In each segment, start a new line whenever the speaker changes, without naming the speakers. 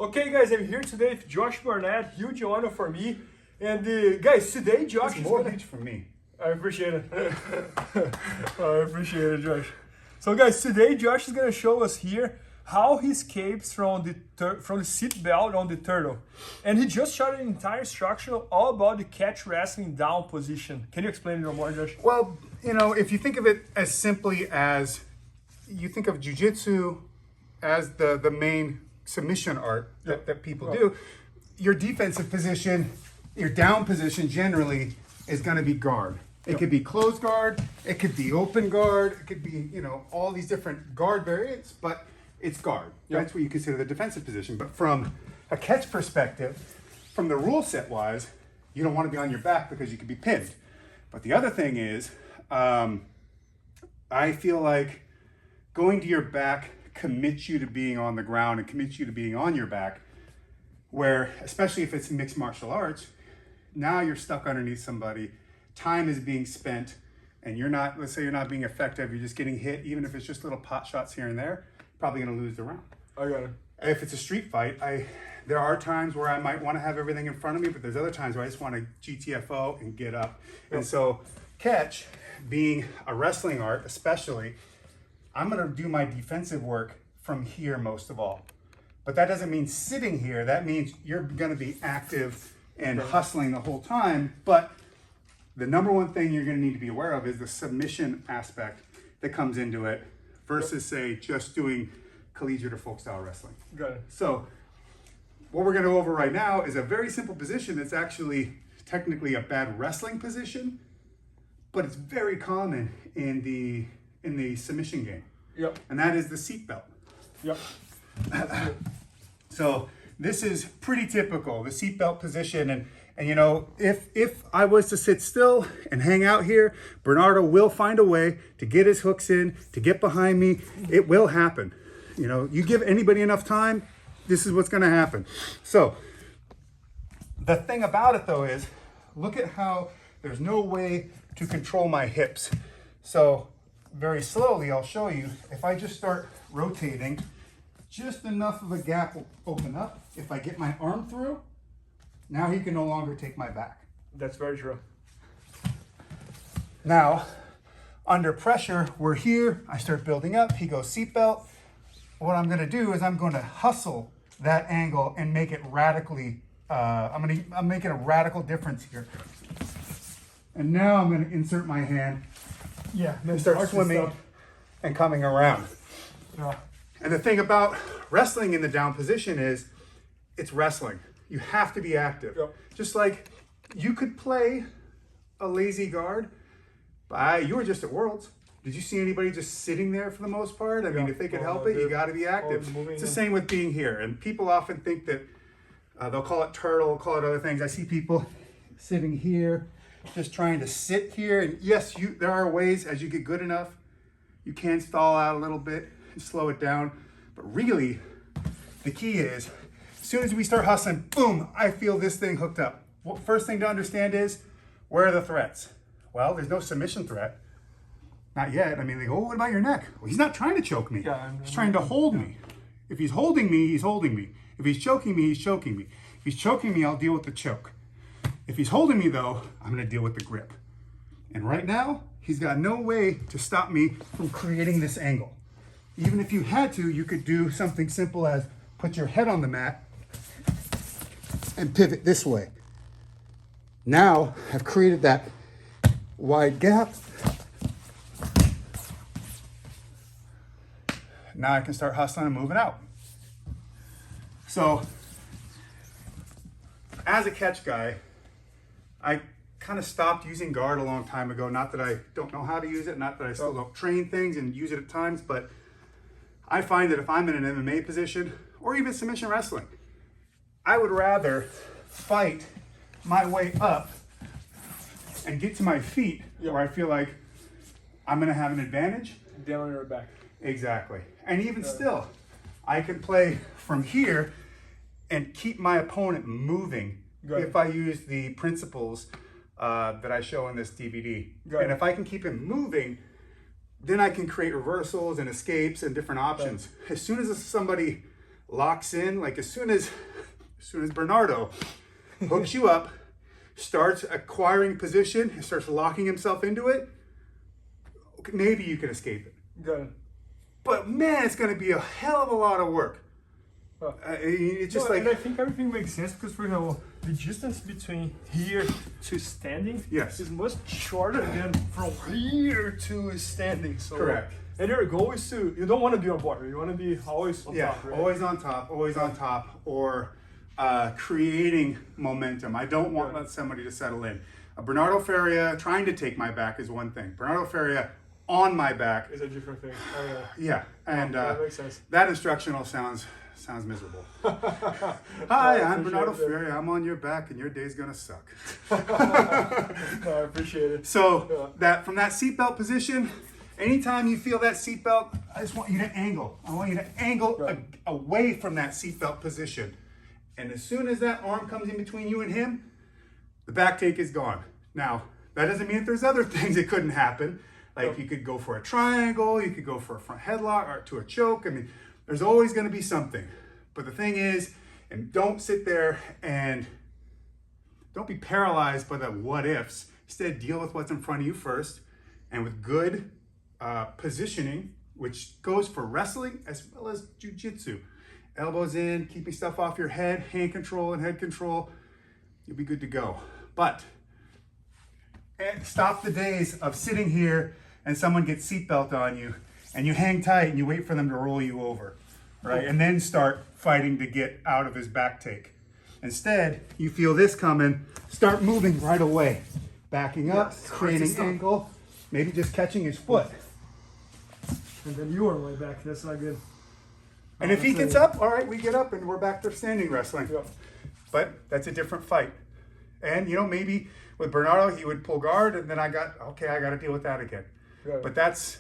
Okay guys, I'm here today with Josh Barnett, huge honor for me. And guys, today Josh is
more huge for me.
I appreciate it. I appreciate it, Josh. So guys, today Josh is gonna show us here how he escapes from the seat belt on the turtle. And he just shot an entire instructional all about the catch wrestling down position. Can you explain it a little more, Josh?
Well, you know, if you think of it as simply as you think of Jiu-Jitsu as the main submission art that people do, your defensive position, your down position generally is going to be guard. It could be closed guard, it could be open guard, it could be, you know, all these different guard variants, but it's guard. That's what you consider the defensive position. But from a catch perspective, from the rule set wise, you don't want to be on your back because you could be pinned. But the other thing is, I feel like going to your back commits you to being on the ground and commits you to being on your back, where, especially if it's mixed martial arts, now you're stuck underneath somebody, time is being spent, and you're not, let's say you're not being effective, you're just getting hit, even if it's just little pot shots here and there, probably gonna lose the round.
I got it.
If it's a street fight, there are times where I might wanna have everything in front of me, but there's other times where I just wanna GTFO and get up. And so catch, being a wrestling art especially, I'm gonna do my defensive work from here most of all. But that doesn't mean sitting here. That means you're gonna be active and hustling the whole time. But the number one thing you're gonna need to be aware of is the submission aspect that comes into it versus say just doing collegiate or folk style wrestling.
Got it.
So what we're gonna go over right now is a very simple position that's actually technically a bad wrestling position, but it's very common in the submission game.
Yep.
And that is the seatbelt.
Yep.
So this is pretty typical, the seatbelt position. And you know, if I was to sit still and hang out here, Bernardo will find a way to get his hooks in, to get behind me. It will happen. You know, you give anybody enough time, this is what's gonna happen. So the thing about it though is, look at how there's no way to control my hips. So very slowly, I'll show you, if I just start rotating, just enough of a gap will open up. If I get my arm through, now he can no longer take my back.
That's very true.
Now, under pressure, we're here, I start building up, he goes seatbelt. What I'm gonna do is I'm gonna hustle that angle and make it radically, I'm making a radical difference here. And now I'm gonna insert my hand, and start swimming and coming around.
Yeah.
And the thing about wrestling in the down position is it's wrestling. You have to be active.
Yep.
Just like you could play a lazy guard, but you were just at Worlds. Did you see anybody just sitting there for the most part? I mean, if they could help it, you got to be active. It's the same with being here. And people often think that they'll call it turtle, call it other things. I see people sitting here, just trying to sit here. And yes, there are ways as you get good enough, you can stall out a little bit and slow it down. But really, the key is, as soon as we start hustling, boom, I feel this thing hooked up. Well, first thing to understand is, where are the threats? Well, there's no submission threat. Not yet. I mean, they go, oh, what about your neck? Well, he's not trying to choke me. He's trying to hold me. If he's holding me, he's holding me. If he's choking me, he's choking me. If he's choking me, I'll deal with the choke. If he's holding me though, I'm gonna deal with the grip. And right now, he's got no way to stop me from creating this angle. Even if you had to, you could do something simple as put your head on the mat and pivot this way. Now, I've created that wide gap. Now I can start hustling and moving out. So, as a catch guy, I kind of stopped using guard a long time ago. Not that I don't know how to use it, not that I still don't train things and use it at times, but I find that if I'm in an MMA position or even submission wrestling, I would rather fight my way up and get to my feet where I feel like I'm gonna have an advantage.
Down on your back.
Exactly. And even still, I can play from here and keep my opponent moving if I use the principles that I show in this DVD. And if I can keep him moving, then I can create reversals and escapes and different options. As soon as somebody locks in, like as soon as Bernardo hooks you up, starts acquiring position, starts locking himself into it, maybe you can escape it.
Got it.
But man, it's going to be a hell of a lot of work. It's just
and I think everything makes sense because, for example, the distance between here to standing is much shorter than from here to standing. So,
correct.
And your goal is to, you don't want to be on bottom, you want to be always on top, right?
Always on top, or creating momentum. I don't want somebody to settle in. Bernardo Faria trying to take my back is one thing. Bernardo Faria on my back
is a different thing.
And
that makes sense.
That instructional sounds miserable. Hi, I'm Bernardo Faria. I'm on your back and your day's gonna suck.
No, I appreciate it.
So that from that seatbelt position, anytime you feel that seatbelt, I just want you to angle. I want you to angle away from that seatbelt position. And as soon as that arm comes in between you and him, the back take is gone. Now, that doesn't mean that there's other things that couldn't happen. Like you could go for a triangle, you could go for a front headlock or to a choke. I mean, there's always going to be something. But the thing is, and don't sit there and don't be paralyzed by the what ifs. Instead, deal with what's in front of you first. And with good positioning, which goes for wrestling as well as jiu-jitsu. Elbows in, keeping stuff off your head, hand control and head control, you'll be good to go. But stop the days of sitting here and someone gets seatbelt on you and you hang tight and you wait for them to roll you over, right? And then start fighting to get out of his back take. Instead, you feel this coming, start moving right away. Backing up, creating angle, maybe just catching his foot.
And then you are on my back, that's not good.
And if he gets up, all right, we get up and we're back to standing wrestling.
Yeah.
But that's a different fight. And, you know, maybe with Bernardo, he would pull guard and then I got to deal with that again.
Right.
But that's,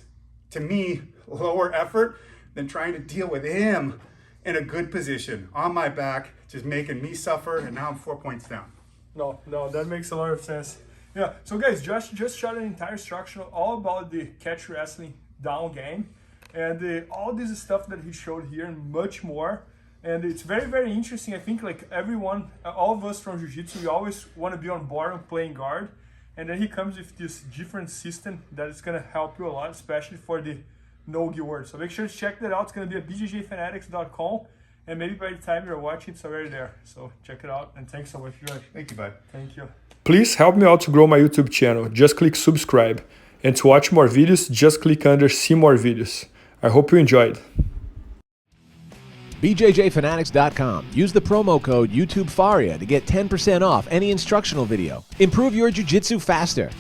to me, lower effort than trying to deal with him in a good position on my back, just making me suffer, and now I'm 4 points down.
No, that makes a lot of sense. Yeah, so guys, Josh just shot an entire instructional all about the catch wrestling down game. And all this stuff that he showed here and much more. And it's very, very interesting. I think like everyone, all of us from Jiu-Jitsu, we always want to be on bottom playing guard. And then he comes with this different system that is going to help you a lot, especially for the no-gi word. So make sure to check that out. It's going to be at IBJJFanatics.com. And maybe by the time you're watching, it's already there. So check it out. And thanks so much, Josh.
Thank you, bud.
Thank you.
Please help me out to grow my YouTube channel. Just click subscribe. And to watch more videos, just click under see more videos. I hope you enjoyed.
IBJJFanatics.com. Use the promo code YouTubeFaria to get 10% off any instructional video. Improve your jiu-jitsu faster.